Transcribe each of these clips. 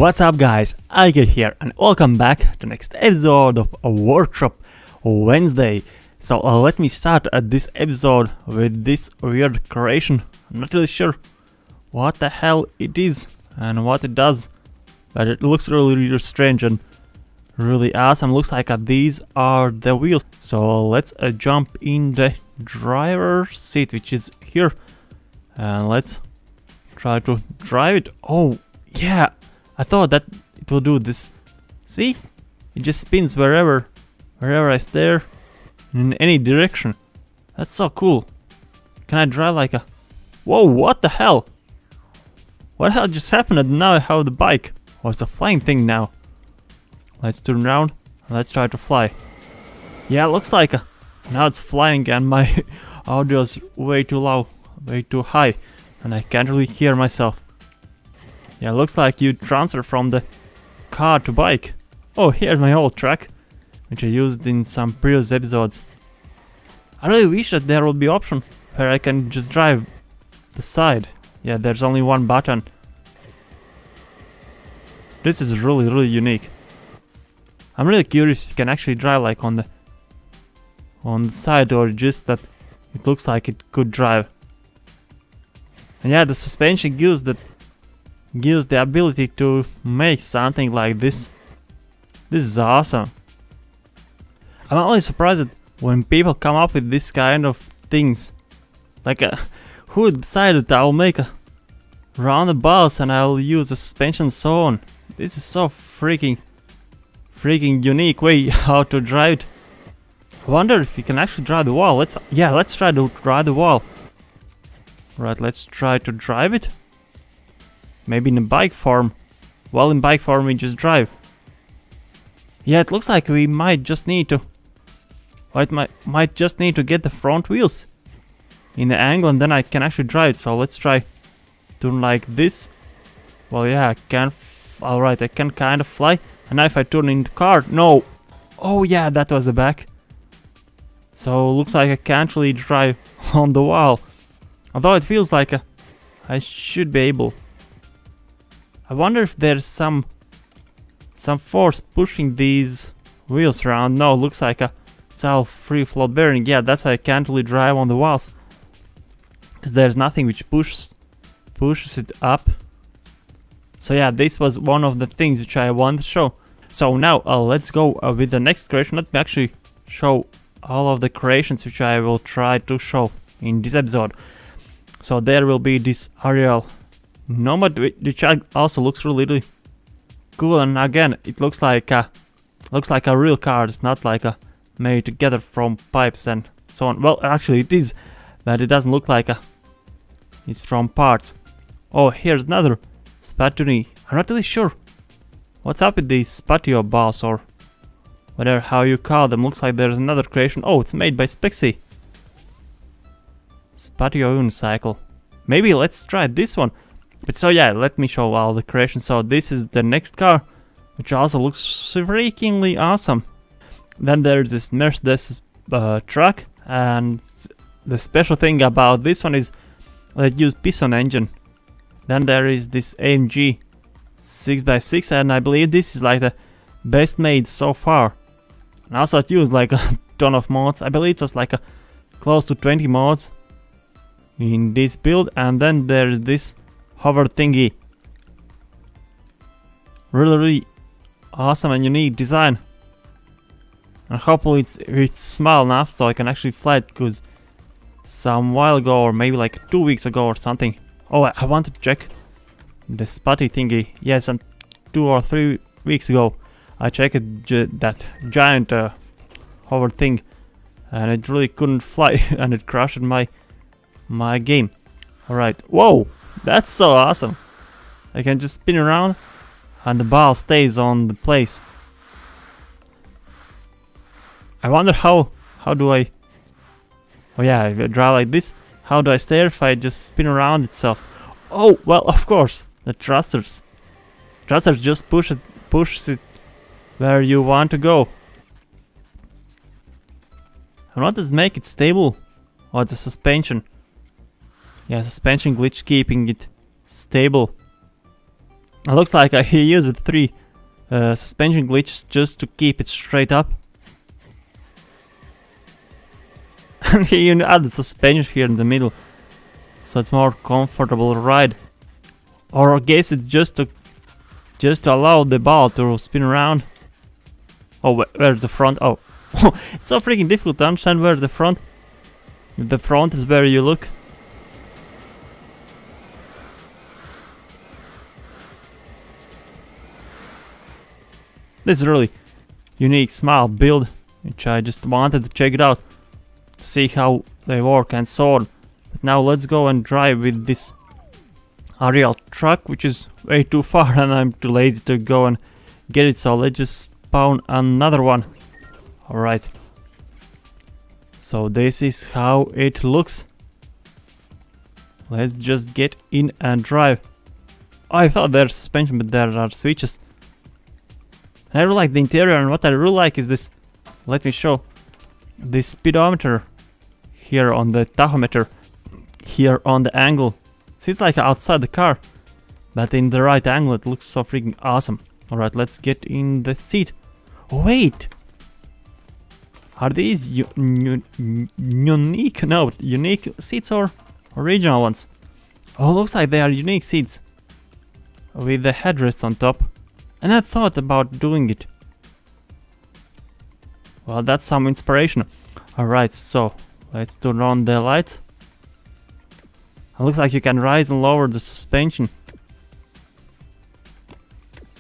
What's up guys, Ike here and welcome back to next episode of a Workshop Wednesday. So let me start this episode with this weird creation. I'm not really sure what the hell it is and what it does, but it looks really strange and really awesome. Looks like these are the wheels. So let's jump in the driver's seat, which is here, and let's try to drive it. Oh yeah, I thought that it will do this. See? It just spins wherever I stare, in any direction. That's so cool. Can I drive like a... Whoa, what the hell? What the hell just happened? And now I have the bike. Oh, it's a flying thing now. Let's turn around and let's try to fly. Yeah, it looks like now it's flying and my audio is way too low, way too high, and I can't really hear myself. Yeah, looks like you transfer from the car to bike. Oh, here's my old track, which I used in some previous episodes. I really wish that there would be option where I can just drive the side. Yeah, there's only one button. This is really unique. I'm really curious if you can actually drive like on the side, or just that it looks like it could drive. And yeah, the suspension gives the ability to make something like this. This is awesome. I'm always surprised when people come up with this kind of things. Like who decided I'll make a roundabouts and I'll use a suspension so on. This is so freaking unique way how to drive it. I wonder if you can actually drive the wall. Let's try to drive the wall. Right, let's try to drive it. Maybe in a bike form. Well, in bike form we just drive. Yeah, it looks like we might just need to... might just need to get the front wheels in the angle, and then I can actually drive it. So let's try turn like this. Well, yeah, I can... Alright, I can kind of fly. And now if I turn in the car... No! Oh yeah, that was the back. So looks like I can't really drive on the wall. Although it feels like I should be able. I wonder if there's some force pushing these wheels around. No, looks like it's all free flow bearing. Yeah, that's why I can't really drive on the walls, because there's nothing which pushes it up. So yeah, this was one of the things which I wanted to show. So now let's go with the next creation. Let me actually show all of the creations which I will try to show in this episode. So there will be this Ariel Nomad, which also looks really cool, and again it looks like a real car. It's not like made together from pipes and so on. Well, actually it is, but it doesn't look like it's from parts. Oh, here's another Spatuni. I'm not really sure what's up with these Spatio balls, or whatever how you call them. Looks like there's another creation. Oh, it's made by Spexy. Spatio unicycle. Maybe let's try this one. But so yeah, let me show all the creations. So this is the next car, which also looks freakingly awesome. Then there's this Mercedes truck, and the special thing about this one is that it uses Piston engine. Then there is this AMG 6x6, and I believe this is like the best made so far. And also it used like a ton of mods. I believe it was like close to 20 mods in this build. And then there's this hover thingy. Really awesome and unique design. And hopefully it's small enough so I can actually fly it, because some while ago, or maybe like 2 weeks ago or something. Oh, I wanted to check the spotty thingy. Yes, and 2 or 3 weeks ago I checked that giant hover thing, and it really couldn't fly and it crashed my game. Alright, whoa, that's so awesome. I can just spin around and the ball stays on the place. I wonder how do I... Oh yeah, if I drive like this, how do I steer if I just spin around itself? Oh, well, of course, the thrusters. Thrusters just pushes it where you want to go. And what does make it stable? Oh, it's a suspension. Yeah, suspension glitch keeping it stable. It looks like he used 3 suspension glitches just to keep it straight up. And he even added suspension here in the middle, so it's more comfortable ride. Or I guess it's just to allow the ball to spin around. Oh, where's the front? Oh, it's so freaking difficult to understand where's the front. The front is where you look. This is really unique small build, which I just wanted to check it out, to see how they work and so on. But now let's go and drive with this Ariel truck, which is way too far and I'm too lazy to go and get it, so let's just spawn another one. Alright. So this is how it looks. Let's just get in and drive. I thought there's suspension, but there are switches. I really like the interior, and what I really like is this. Let me show. This speedometer here on the tachometer, here on the angle. See, it's like outside the car, but in the right angle it looks so freaking awesome. Alright, let's get in the seat. Oh, wait! Are these unique? No, unique seats or original ones? Oh, looks like they are unique seats with the headrests on top. And I thought about doing it. Well, that's some inspiration. Alright, so let's turn on the lights. It looks like you can rise and lower the suspension.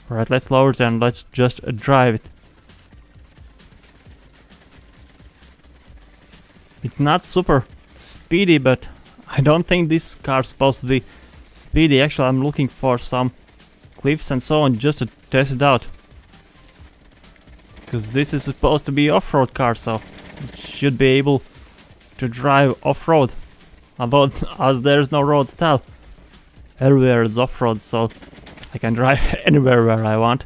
Alright, let's lower it and let's just drive it. It's not super speedy, but I don't think this car's supposed to be speedy. Actually, I'm looking for some cliffs and so on just to test it out. Because this is supposed to be off-road car, so it should be able to drive off-road. Although as there's no road style, everywhere is off-road, so I can drive anywhere where I want.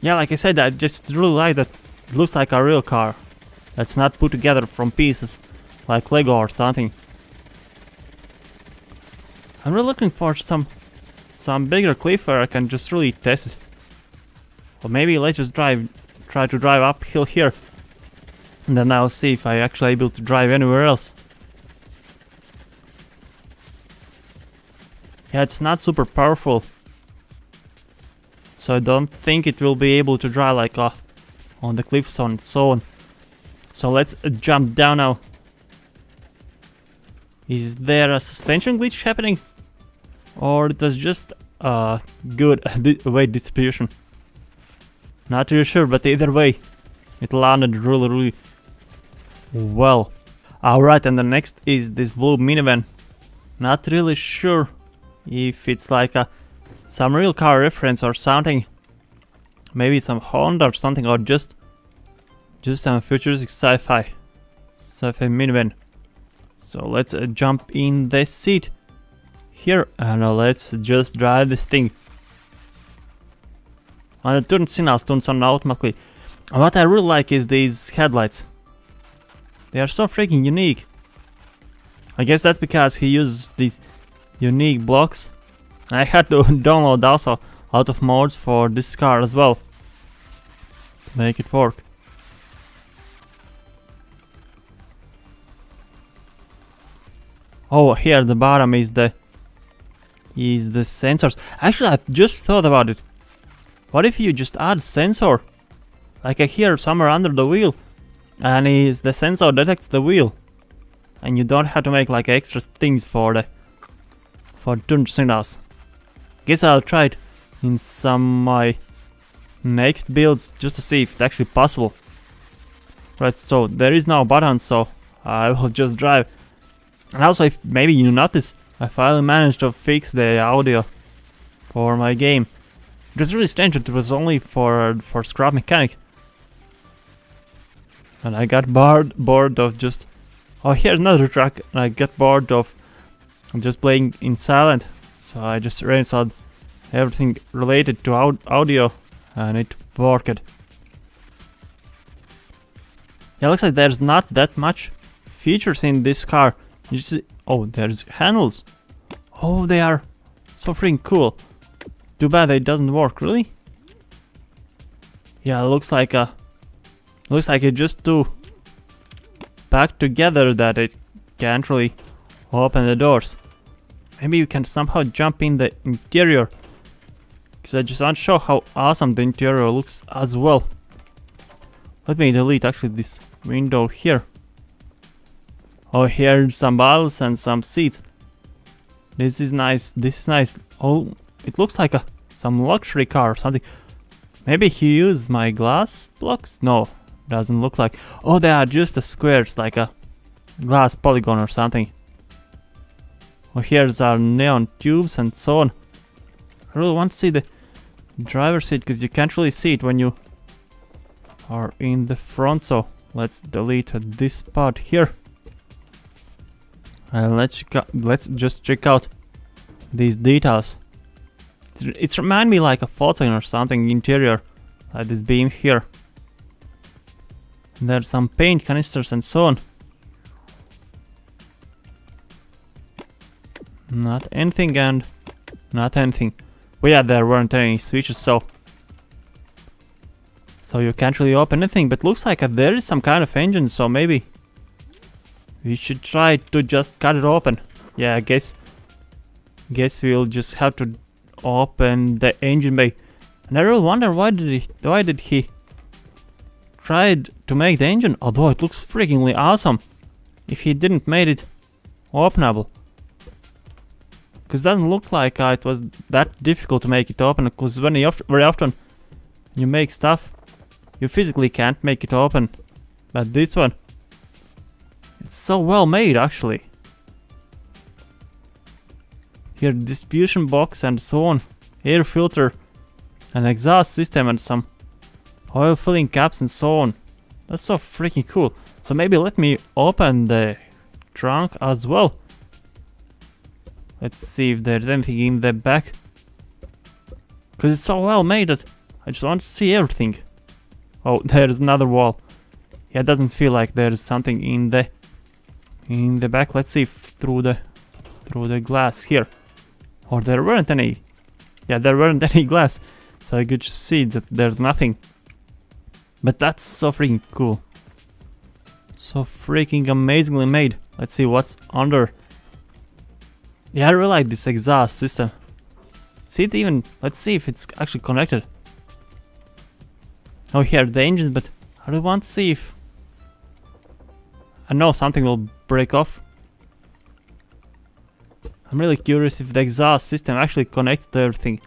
Yeah, like I said, I just really like that. It looks like a real car that's not put together from pieces like Lego or something. I'm really looking for some bigger cliff where I can just really test it. Or maybe let's just try to drive uphill here, and then I'll see if I actually able to drive anywhere else. Yeah, it's not super powerful, so I don't think it will be able to drive like on the cliffs and so on. So let's jump down now. Is there a suspension glitch happening? Or it was just good weight distribution? Not really sure, but either way, it landed really well. Alright, and the next is this blue minivan. Not really sure if it's like some real car reference or something. Maybe some Honda or something, or just some futuristic sci-fi minivan. So let's jump in the seat here and let's just drive this thing. And the turn signals turns on automatically. And what I really like is these headlights. They are so freaking unique. I guess that's because he used these unique blocks. And I had to download also a lot of mods for this car as well to make it work. Oh, here at the bottom is the sensors. Actually, I just thought about it. What if you just add sensor, like here somewhere under the wheel, and the sensor detects the wheel, and you don't have to make like extra things for turn signals. Guess I'll try it in some my next builds just to see if it's actually possible. Right, so there is no button, so I will just drive. And also, if maybe you notice, I finally managed to fix the audio for my game. It was really strange, it was only for Scrap Mechanic. And I got bored of just... Oh, here's another track, and I got bored of just playing in silent. So I just reinstalled everything related to audio, and it worked. Yeah, looks like there's not that much features in this car. You see, oh, there's handles. Oh, they are so freaking cool. Too bad it doesn't work, really. Yeah, looks like it just too packed together that it can't really open the doors. Maybe you can somehow jump in the interior, because I just want to show how awesome the interior looks as well. Let me delete actually this window here. Oh, here's some bottles and some seats. This is nice. This is nice. Oh, it looks like some luxury car or something. Maybe he used my glass blocks? No, doesn't look like. Oh, they are just the squares, like a glass polygon or something. Oh, here's our neon tubes and so on. I really want to see the driver's seat, because you can't really see it when you are in the front. So let's delete this part here. And let's just check out these details. It's remind me like a Volkswagen or something interior, like this beam here. There's some paint canisters and so on. Not anything and not anything. But yeah, there weren't any switches, so you can't really open anything. But looks like there is some kind of engine, so maybe we should try to just cut it open. Yeah, I guess we'll just have to open the engine bay. And I really wonder why did he try to make the engine, although it looks freakingly awesome, if he didn't made it openable. Because it doesn't look like it was that difficult to make it open, because very often you make stuff, you physically can't make it open. But this one, it's so well made actually. Here, distribution box and so on, air filter, an exhaust system and some oil filling caps and so on. That's so freaking cool. So maybe let me open the trunk as well. Let's see if there's anything in the back, because it's so well made that I just want to see everything. Oh, there's another wall. Yeah, it doesn't feel like there's something in the back. Let's see through the glass here. Or there weren't any. Yeah, there weren't any glass, so I could just see that there's nothing. But that's so freaking cool. So freaking amazingly made. Let's see what's under. Yeah, I really like this exhaust system. See it even. Let's see if it's actually connected. Oh, here are the engines, but I really want to see if. I know something will break off. I'm really curious if the exhaust system actually connects to everything.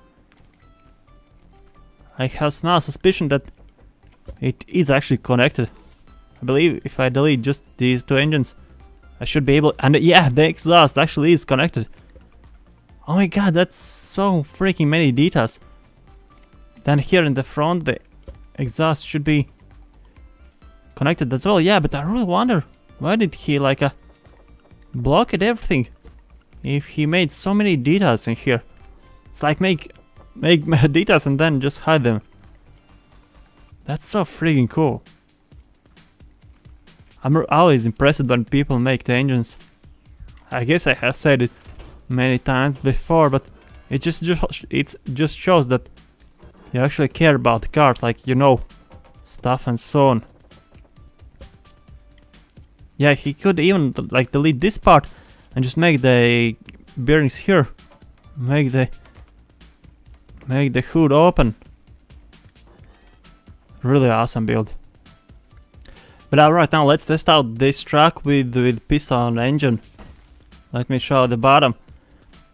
I have a small suspicion that it is actually connected. I believe if I delete just these two engines, I should be able. And yeah, the exhaust actually is connected. Oh my god, that's so freaking many details. Then here in the front, the exhaust should be connected as well. Yeah, but I really wonder why did he like block it everything? If he made so many details in here. It's like make details and then just hide them. That's so freaking cool. I'm always impressed when people make the engines. I guess I have said it many times before, but it just shows that you actually care about the cars, like, you know, stuff and so on. Yeah, he could even like delete this part and just make the bearings here. Make the hood open. Really awesome build. But alright, now let's test out this truck with piston engine. Let me show the bottom.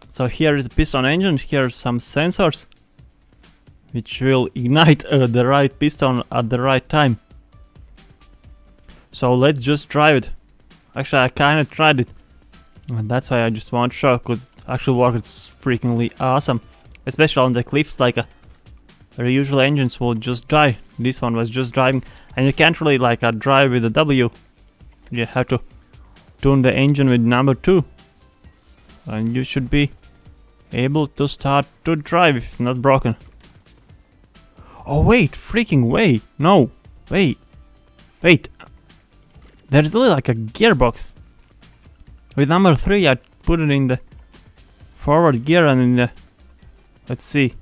So here is the piston engine, here are some sensors which will ignite the right piston at the right time. So let's just drive it. Actually, I kinda tried it, and that's why I just want to show, because actual work is freakingly awesome. Especially on the cliffs, like the usual engines will just drive. This one was just driving, and you can't really like drive with a W. You have to tune the engine with number 2, and you should be able to start to drive if it's not broken. Oh wait, freaking wait, no, wait. There's really like a gearbox. With number 3 I put it in the forward gear and in the... Let's see.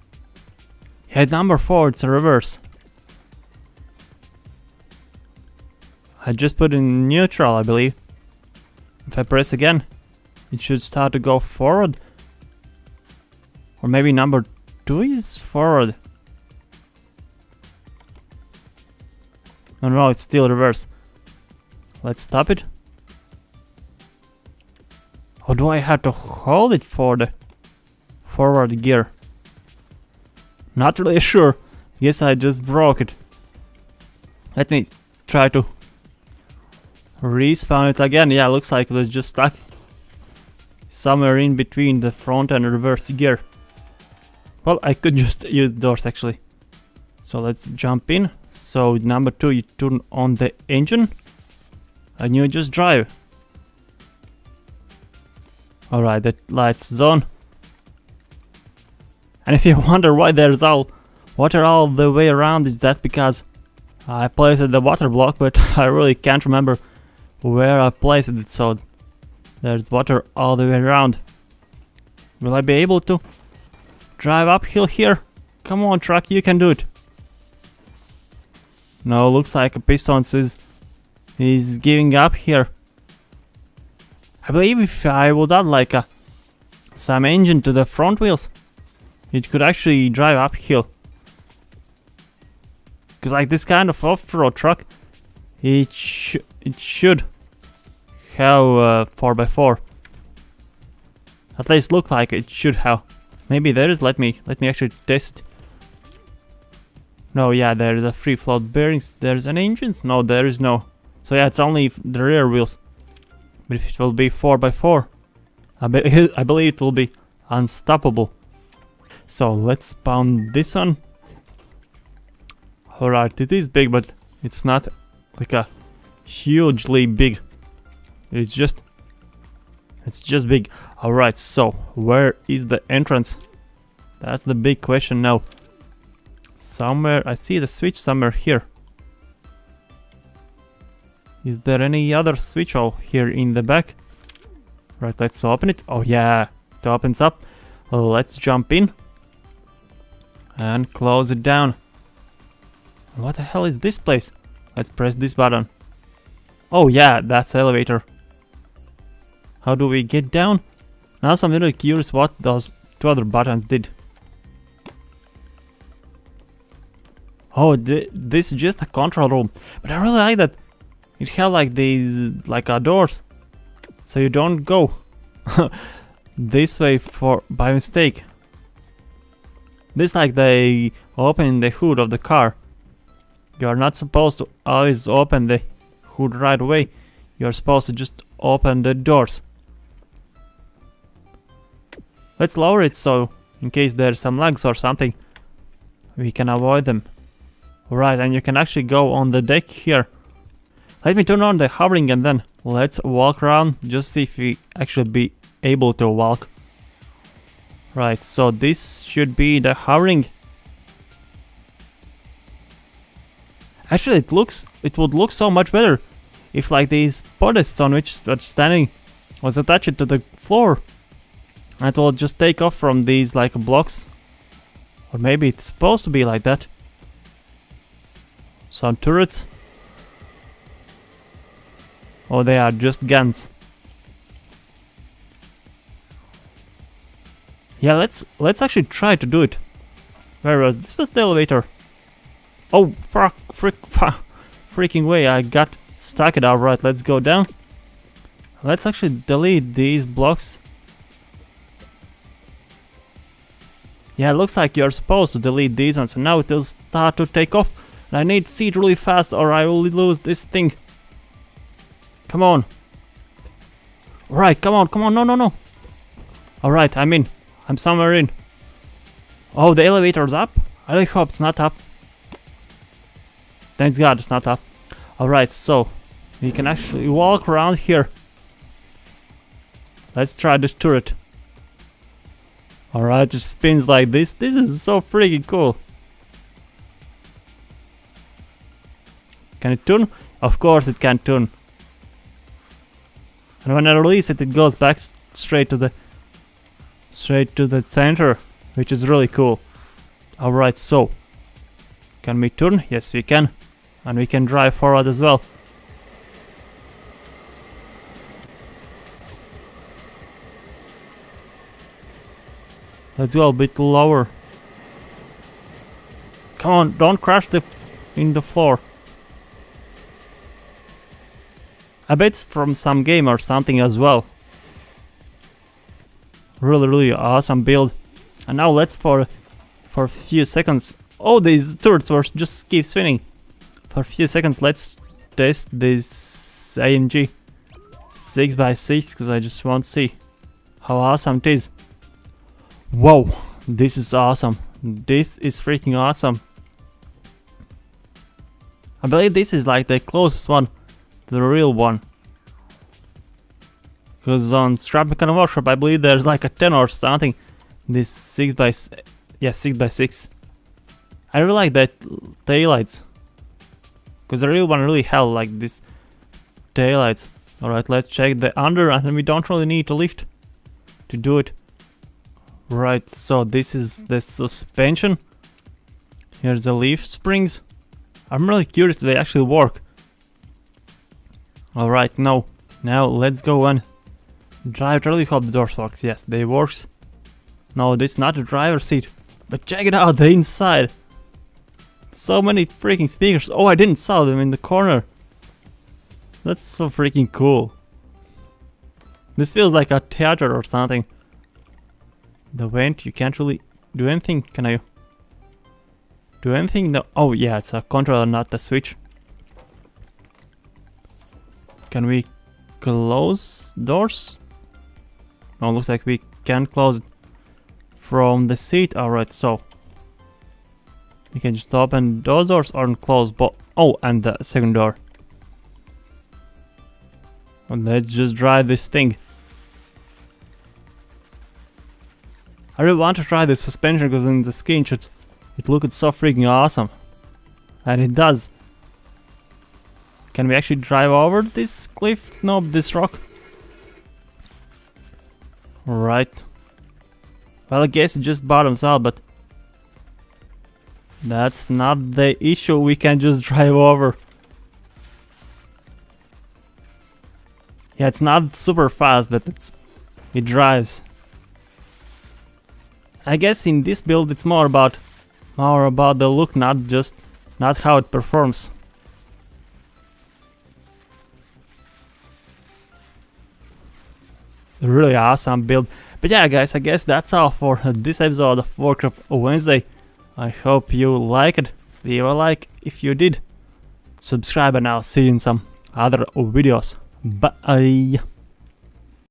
Yeah, at number 4 it's a reverse. I just put it in neutral, I believe. If I press again, it should start to go forward. Or maybe number 2 is forward. No, it's still reverse. Let's stop it. Or do I have to hold it for the forward gear? Not really sure. Guess I just broke it. Let me try to respawn it again. Yeah, looks like it was just stuck somewhere in between the front and reverse gear. Well, I could just use doors actually. So let's jump in. So number 2, you turn on the engine and you just drive. Alright, the lights is on. And if you wonder why there's water all the way around, that's because I placed the water block, but I really can't remember where I placed it, so there's water all the way around. Will I be able to drive uphill here? Come on, truck, you can do it. No, looks like Piston is giving up here. I believe if I would add like some engine to the front wheels, it could actually drive uphill. Because like this kind of off-road truck, it should have 4x4. At least look like it should have. Maybe there is. Let me actually test it. No, yeah, there is a free float bearings. There's an engine? No, there is no. So yeah, it's only the rear wheels. But if it will be 4x4, I believe it will be unstoppable. So let's spawn this one. Alright, it is big, but it's not like a hugely big. It's just big. Alright, so where is the entrance? That's the big question now. Somewhere, I see the switch somewhere here. Is there any other switch here in the back? Right, let's open it. Oh yeah, it opens up. Let's jump in and close it down. What the hell is this place? Let's press this button. Oh yeah, that's the elevator. How do we get down? Now I'm really curious what those 2 other buttons did. Oh, this is just a control room. But I really like that it had like these doors, so you don't go this way by mistake. This like they open the hood of the car. You are not supposed to always open the hood right away. You are supposed to just open the doors. Let's lower it so in case there's some lags or something, we can avoid them. Alright, and you can actually go on the deck here. Let me turn on the hovering and then let's walk around, just see if we actually be able to walk. Right, so this should be the hovering. Actually, it would look so much better if like these podests on which it's standing was attached to the floor. And it will just take off from these like blocks. Or maybe it's supposed to be like that. Some turrets. Oh, they are just guns. Yeah, let's actually try to do it. Where was this? Was the elevator? Oh, freaking way! I got stuck it out. Right, let's go down. Let's actually delete these blocks. Yeah, it looks like you're supposed to delete these ones, and now it will start to take off. And I need to see it really fast, or I will lose this thing. Come on. Alright, come on, no. Alright, I'm in. I'm somewhere in. Oh, the elevator's up? I really hope it's not up. Thanks God it's not up. Alright, so we can actually walk around here. Let's try this turret. Alright, it just spins like this. This is so freaking cool. Can it turn? Of course it can turn. And when I release it, it goes back straight to the center, which is really cool. Alright, so can we turn? Yes, we can. And we can drive forward as well. Let's go a bit lower. Come on, don't crash in the floor. I bet it's from some game or something as well. Really awesome build. And now let's for a few seconds. Oh, these turrets were just keep spinning. For a few seconds, let's test this AMG 6x6 because I just want to see how awesome it is. Whoa, this is awesome. This is freaking awesome. I believe this is like the closest one to the real one. Because on Scrap Mechanic Workshop, I believe there's like a 10 or something. This 6x6. I really like that taillights. Because the real one really held like this taillights. Alright, let's check the under, and we don't really need to lift to do it. Right, so this is the suspension. Here's the leaf springs. I'm really curious if they actually work. Alright, now let's go and drive. I really hope the doors works. Yes, they works. No, this is not the driver's seat. But check it out, the inside. So many freaking speakers. Oh, I didn't saw them in the corner. That's so freaking cool. This feels like a theater or something. The vent, you can't really do anything. Can I do anything? No. Oh yeah, it's a controller, not a switch. Can we close doors? No, looks like we can't close it from the seat. Alright, so we can just open those doors or close both. Oh, and the second door. Well, let's just drive this thing. I really want to try the suspension because in the screenshots it looked so freaking awesome. And it does. Can we actually drive over this cliff? No, this rock. Right. Well, I guess it just bottoms out, but that's not the issue. We can just drive over. Yeah, it's not super fast, but it drives. I guess in this build it's more about the look, not how it performs. Really awesome build. But yeah, guys, I guess that's all for this episode of Workshop Wednesday. I hope you liked it. Leave a like if you did. Subscribe, and I'll see you in some other videos. Bye.